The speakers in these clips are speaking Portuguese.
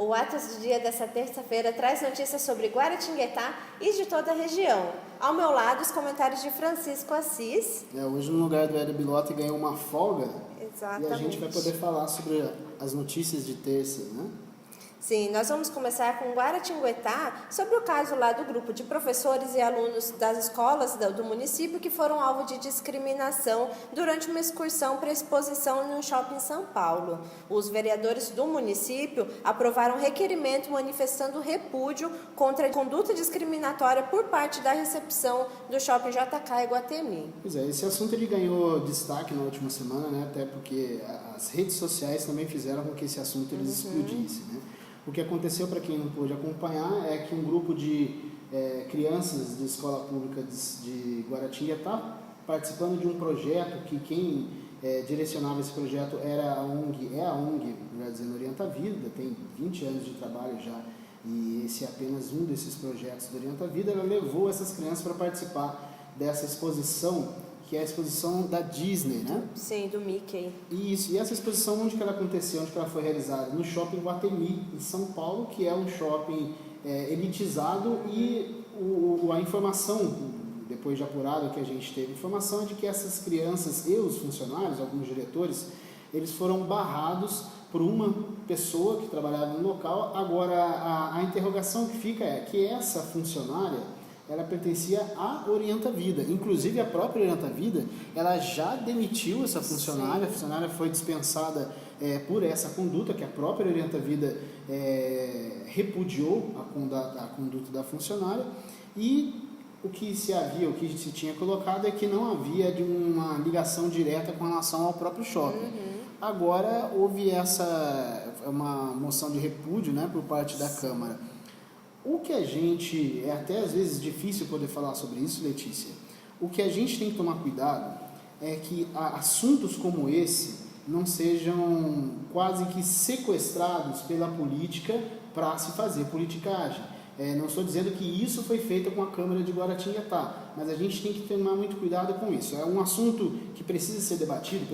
O Atos do Dia dessa terça-feira traz notícias sobre Guaratinguetá e de toda a região. Ao meu lado, os comentários de Francisco Assis. Hoje, no lugar do Hélio Bilota, ganhou uma folga. Exatamente. E a gente vai poder falar sobre as notícias de terça, né? Sim, nós vamos começar com Guaratinguetá, sobre o caso lá do grupo de professores e alunos das escolas do município que foram alvo de discriminação durante uma excursão para exposição no shopping em São Paulo. Os vereadores do município aprovaram um requerimento manifestando repúdio contra a conduta discriminatória por parte da recepção do shopping JK Iguatemi. Pois é, esse assunto ele ganhou destaque na última semana, né? Até porque as redes sociais também fizeram com que esse assunto ele explodisse, né? O que aconteceu, para quem não pôde acompanhar, é que um grupo de crianças de escola pública de Guaratinguetá, participando de um projeto que quem direcionava esse projeto é a ONG, melhor dizendo, Orienta Vida, tem 20 anos de trabalho já, e esse é apenas um desses projetos do Orienta Vida. Ela levou essas crianças para participar dessa exposição, que é a exposição da Disney, né? Sim, do Mickey. Isso, e essa exposição, onde que ela aconteceu, onde que ela foi realizada? No Shopping Iguatemi, em São Paulo, que é um shopping elitizado, e a informação, depois de apurado que a gente teve, informação de que essas crianças e os funcionários, alguns diretores, eles foram barrados por uma pessoa que trabalhava no local. Agora, a interrogação que fica é que essa funcionária, ela pertencia à Orienta Vida. Inclusive, a própria Orienta Vida, ela já demitiu essa funcionária. Sim. A funcionária foi dispensada por essa conduta, que a própria Orienta Vida repudiou a conduta da funcionária. E o que se tinha colocado é que não havia de uma ligação direta com relação ao próprio shopping. Agora, houve uma moção de repúdio, né, por parte da Câmara. O que a gente, é até às vezes difícil poder falar sobre isso, Letícia, o que a gente tem que tomar cuidado é que assuntos como esse não sejam quase que sequestrados pela política para se fazer politicagem. Não estou dizendo que isso foi feito com a Câmara de Guaratinguetá, mas a gente tem que tomar muito cuidado com isso. É um assunto que precisa ser debatido,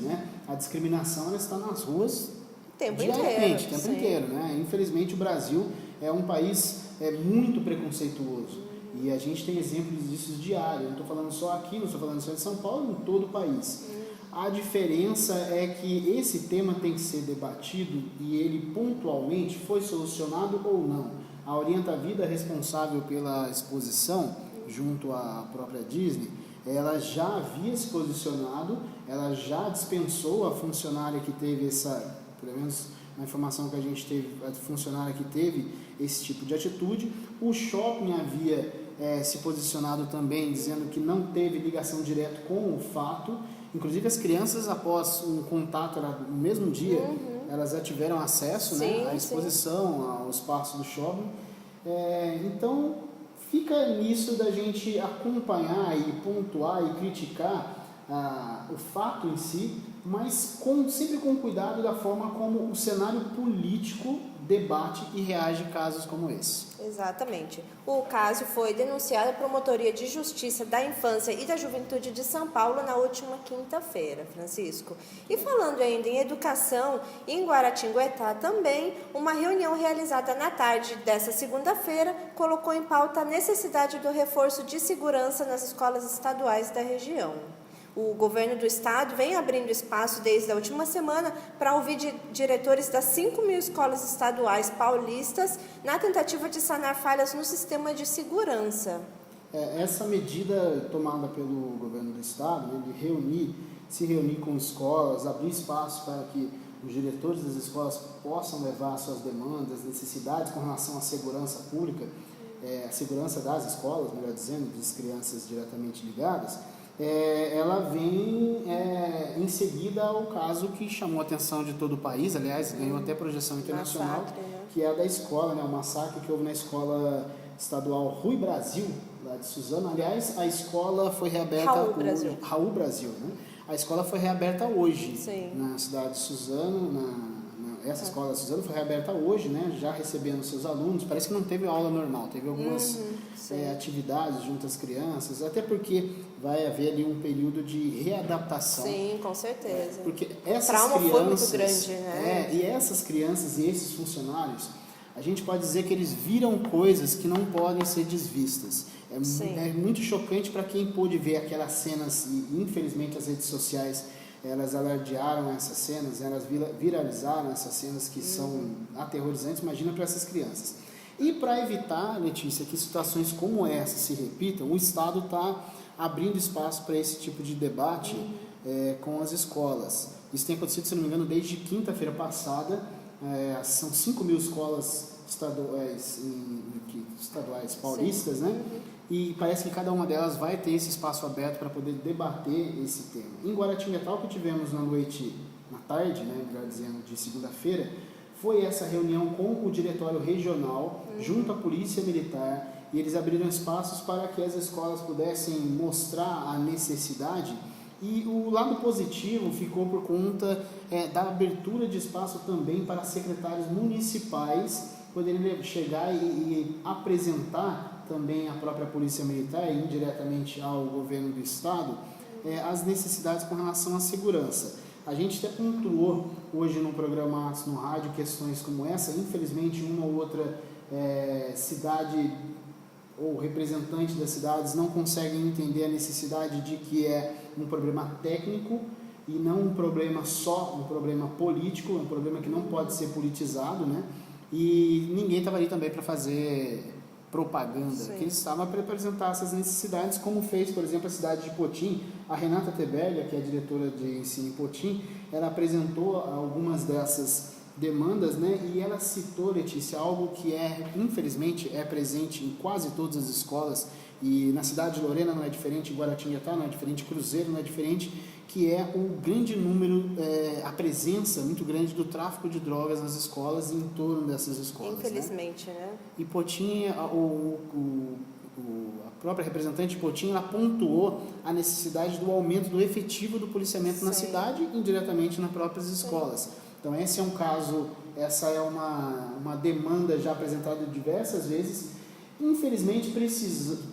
né? A discriminação ela está nas ruas diariamente, o tempo inteiro, né? Infelizmente, o Brasil é um país muito preconceituoso, e a gente tem exemplos disso diário. Não estou falando só aqui, não estou falando só em São Paulo, em todo o país. A diferença é que esse tema tem que ser debatido, e ele pontualmente foi solucionado ou não. A Orienta Vida, responsável pela exposição, junto à própria Disney, ela já havia se posicionado, ela já dispensou a funcionária que teve pelo menos na informação que a gente teve, a funcionária que teve esse tipo de atitude. O shopping havia se posicionado também, dizendo que não teve ligação direta com o fato. Inclusive, as crianças, após um contato no mesmo dia, elas já tiveram acesso, né, à exposição, ao espaço do shopping. Então, fica nisso da gente acompanhar e pontuar e criticar o fato em si, mas sempre com cuidado da forma como o cenário político debate e reage a casos como esse. Exatamente. O caso foi denunciado à Promotoria de Justiça da Infância e da Juventude de São Paulo na última quinta-feira, Francisco. E falando ainda em educação, em Guaratinguetá também, uma reunião realizada na tarde dessa segunda-feira colocou em pauta a necessidade do reforço de segurança nas escolas estaduais da região. O governo do estado vem abrindo espaço desde a última semana para ouvir diretores das 5.000 escolas estaduais paulistas na tentativa de sanar falhas no sistema de segurança. Essa medida tomada pelo governo do estado, né, de se reunir com escolas, abrir espaço para que os diretores das escolas possam levar suas demandas, necessidades com relação à segurança pública, a segurança das escolas, melhor dizendo, das crianças diretamente ligadas. Ela vem em seguida ao caso que chamou a atenção de todo o país, aliás, ganhou até projeção internacional, massacre, né? Que é a da escola, né, o massacre que houve na escola estadual Rui Brasil, lá de Suzano. Aliás, a escola foi reaberta Raul Brasil, né? A escola foi reaberta hoje. Sim. Na cidade de Suzano, essa escola da Suzano foi reaberta hoje, né, já recebendo seus alunos. Parece que não teve aula normal, teve algumas atividades junto às crianças, até porque vai haver ali um período de readaptação. Sim, com certeza. Porque essas trauma crianças, foi muito grande, né? e essas crianças e esses funcionários, a gente pode dizer que eles viram coisas que não podem ser desvistas. É muito chocante para quem pôde ver aquelas cenas, e infelizmente as redes sociais, elas alardearam essas cenas, elas viralizaram essas cenas que são aterrorizantes, imagina para essas crianças. E para evitar, Letícia, que situações como essa se repitam, o Estado está abrindo espaço para esse tipo de debate com as escolas. Isso tem acontecido, se não me engano, desde quinta-feira passada. São 5 mil escolas estaduais paulistas, né? E parece que cada uma delas vai ter esse espaço aberto para poder debater esse tema. Em Guaratinguetá, o que tivemos na tarde, né, melhor dizendo, de segunda-feira, foi essa reunião com o diretório regional, junto à Polícia Militar, e eles abriram espaços para que as escolas pudessem mostrar a necessidade. E o lado positivo ficou por conta da abertura de espaço também para secretários municipais poderem chegar e apresentar também à própria Polícia Militar e indiretamente ao governo do Estado as necessidades com relação à segurança. A gente até pontuou hoje no programa Atos no Rádio questões como essa. Infelizmente, uma ou outra cidade ou representante das cidades não conseguem entender a necessidade de que é um problema técnico e não um problema só, um problema político, um problema que não pode ser politizado, né? E ninguém estava ali também para fazer propaganda, que eles estavam para apresentar essas necessidades, como fez, por exemplo, a cidade de Potim. A Renata Teberga, que é a diretora de ensino em Potim, ela apresentou algumas dessas demandas, né? E ela citou, Letícia, algo que infelizmente é presente em quase todas as escolas, e na cidade de Lorena não é diferente, em Guaratinguetá não é diferente, Cruzeiro não é diferente, que é o grande número, a presença muito grande do tráfico de drogas nas escolas e em torno dessas escolas. Infelizmente, né? E Potim, a própria representante de Potim, ela pontuou a necessidade do aumento do efetivo do policiamento na cidade e indiretamente nas próprias escolas. Então esse é um caso, essa é uma demanda já apresentada diversas vezes. Infelizmente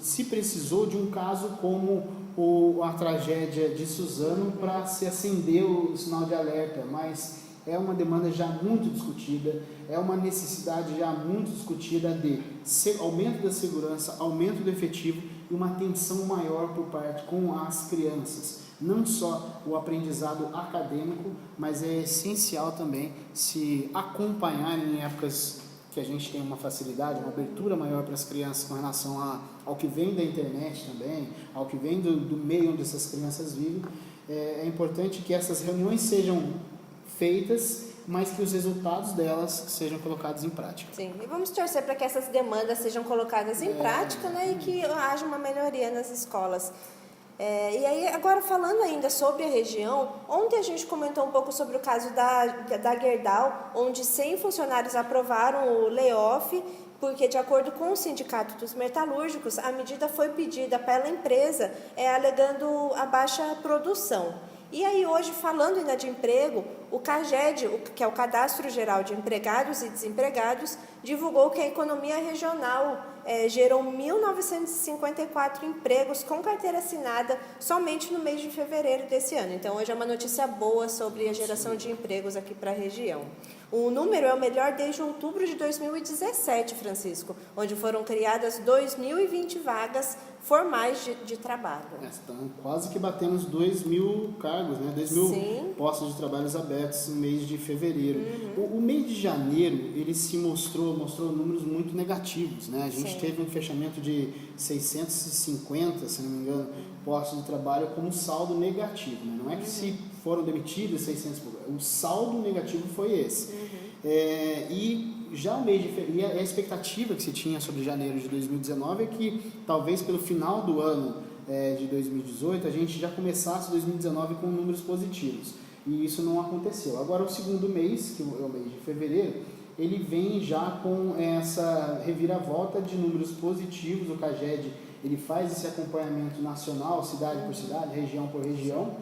se precisou de um caso como a tragédia de Suzano para se acender o sinal de alerta, mas é uma demanda já muito discutida, é uma necessidade já muito discutida de aumento da segurança, aumento do efetivo e uma atenção maior por parte com as crianças. Não só o aprendizado acadêmico, mas é essencial também se acompanhar em épocas que a gente tem uma facilidade, uma abertura maior para as crianças com relação ao que vem da internet também, ao que vem do meio onde essas crianças vivem. É importante que essas reuniões sejam feitas, mas que os resultados delas sejam colocados em prática. Sim, e vamos torcer para que essas demandas sejam colocadas em prática, né, e que haja uma melhoria nas escolas. E aí, agora falando ainda sobre a região, ontem a gente comentou um pouco sobre o caso da Gerdau, onde 100 funcionários aprovaram o layoff, porque de acordo com o Sindicato dos Metalúrgicos, a medida foi pedida pela empresa, alegando a baixa produção. E aí hoje, falando ainda de emprego, o CAGED, que é o Cadastro Geral de Empregados e Desempregados, divulgou que a economia regional gerou 1.954 empregos com carteira assinada somente no mês de fevereiro desse ano. Então, hoje é uma notícia boa sobre a geração de empregos aqui para a região. O número é o melhor desde outubro de 2017, Francisco, onde foram criadas 2.020 vagas formais de trabalho. Estão quase que batemos 2.000 cargos, né? 2.000 postos de trabalho abertos no mês de fevereiro. O mês de janeiro, ele se mostrou números muito negativos, né? A gente teve um fechamento de 650, se não me engano, postos de trabalho como saldo negativo, né? Não é que se foram demitidos 600, o saldo negativo foi esse. E já o mês de fevereiro, a expectativa que se tinha sobre janeiro de 2019 é que talvez pelo final do ano de 2018 a gente já começasse 2019 com números positivos, e isso não aconteceu. Agora o segundo mês, que é o mês de fevereiro, ele vem já com essa reviravolta de números positivos. O CAGED, ele faz esse acompanhamento nacional, cidade por cidade, região por região.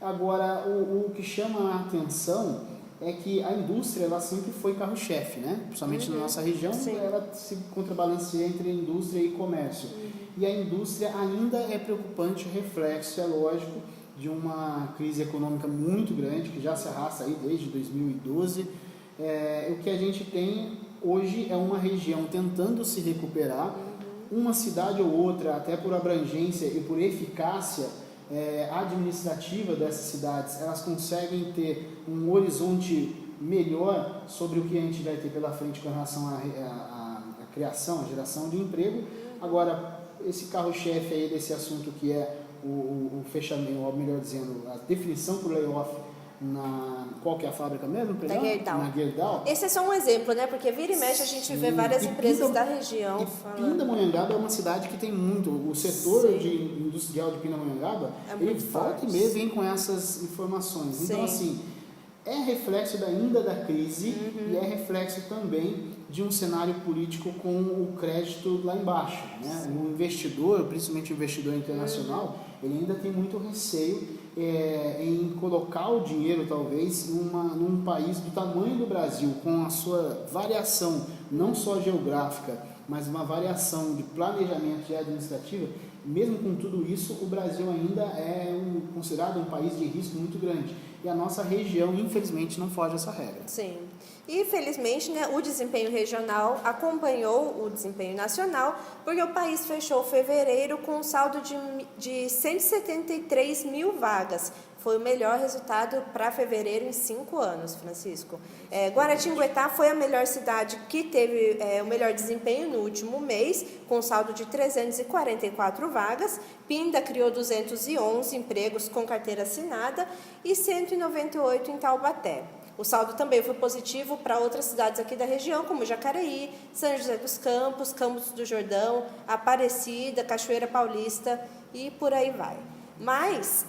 Agora, o que chama a atenção é que a indústria ela sempre foi carro-chefe, né? Principalmente na nossa região, Sim. ela se contrabalanceia entre indústria e comércio. E a indústria ainda é preocupante, reflexo, é lógico, de uma crise econômica muito grande, que já se arrasta aí desde 2012. O que a gente tem hoje é uma região tentando se recuperar, uma cidade ou outra, até por abrangência e por eficácia administrativa dessas cidades, elas conseguem ter um horizonte melhor sobre o que a gente vai ter pela frente com relação à criação, à geração de emprego. Agora, esse carro-chefe aí desse assunto que é o fechamento, ou melhor dizendo, a definição por layoff qual que é a fábrica mesmo? Da Gerdau. Na Gerdau. Esse é só um exemplo, né? Porque vira e mexe a gente vê várias empresas da região falando. Pindamonhangaba é uma cidade que tem muito, o setor industrial de Pindamonhangaba, ele volta e meia vem com essas informações. Sim. Então, assim, é reflexo ainda da crise e é reflexo também de um cenário político com o crédito lá embaixo, né? O investidor, principalmente o investidor internacional, ele ainda tem muito receio em colocar o dinheiro, talvez, num país do tamanho do Brasil, com a sua variação, não só geográfica, mas uma variação de planejamento e administrativa. Mesmo com tudo isso, o Brasil ainda é considerado um país de risco muito grande. E a nossa região, infelizmente, não foge essa regra. Sim. E, felizmente, né, o desempenho regional acompanhou o desempenho nacional, porque o país fechou fevereiro com um saldo de 173 mil vagas. Foi o melhor resultado para fevereiro em 5 anos, Francisco. Guaratinguetá foi a melhor cidade que teve o melhor desempenho no último mês, com um saldo de 344 vagas. Pinda criou 211 empregos com carteira assinada e 198 em Taubaté. O saldo também foi positivo para outras cidades aqui da região, como Jacareí, São José dos Campos, Campos do Jordão, Aparecida, Cachoeira Paulista e por aí vai. Mas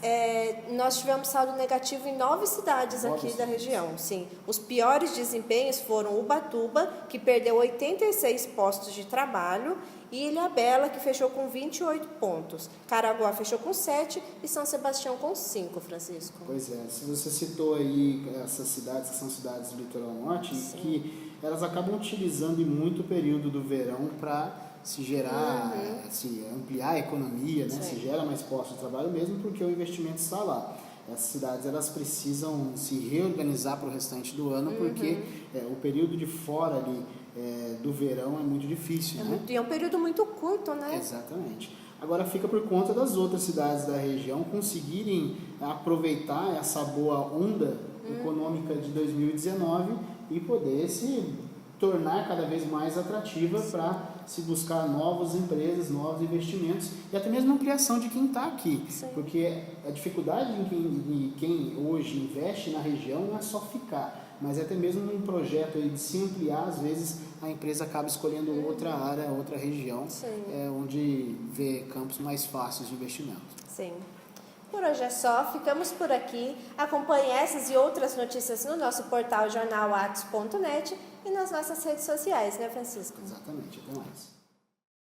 nós tivemos saldo negativo em 9 cidades aqui da região. Sim. Os piores desempenhos foram Ubatuba, que perdeu 86 postos de trabalho, e Ilhabela, que fechou com 28 pontos. Caraguá fechou com 7 e São Sebastião com 5, Francisco. Pois é, se você citou aí essas cidades que são cidades do litoral norte, que elas acabam utilizando em muito o período do verão para se gerar, se ampliar a economia, né? Se gera mais postos de trabalho mesmo porque o investimento está lá. Essas cidades elas precisam se reorganizar para o restante do ano porque o período de fora ali do verão é muito difícil, né? E é um período muito curto, né? Exatamente. Agora fica por conta das outras cidades da região conseguirem aproveitar essa boa onda econômica de 2019 e poder se tornar cada vez mais atrativa para se buscar novas empresas, novos investimentos e até mesmo ampliação de quem está aqui. Sim. Porque a dificuldade de quem hoje investe na região não é só ficar, mas até mesmo num projeto aí de se ampliar, às vezes a empresa acaba escolhendo outra área, outra região, onde vê campos mais fáceis de investimento. Sim. Por hoje é só, ficamos por aqui. Acompanhe essas e outras notícias no nosso portal jornalatos.net e nas nossas redes sociais, né, Francisco? Exatamente, até mais.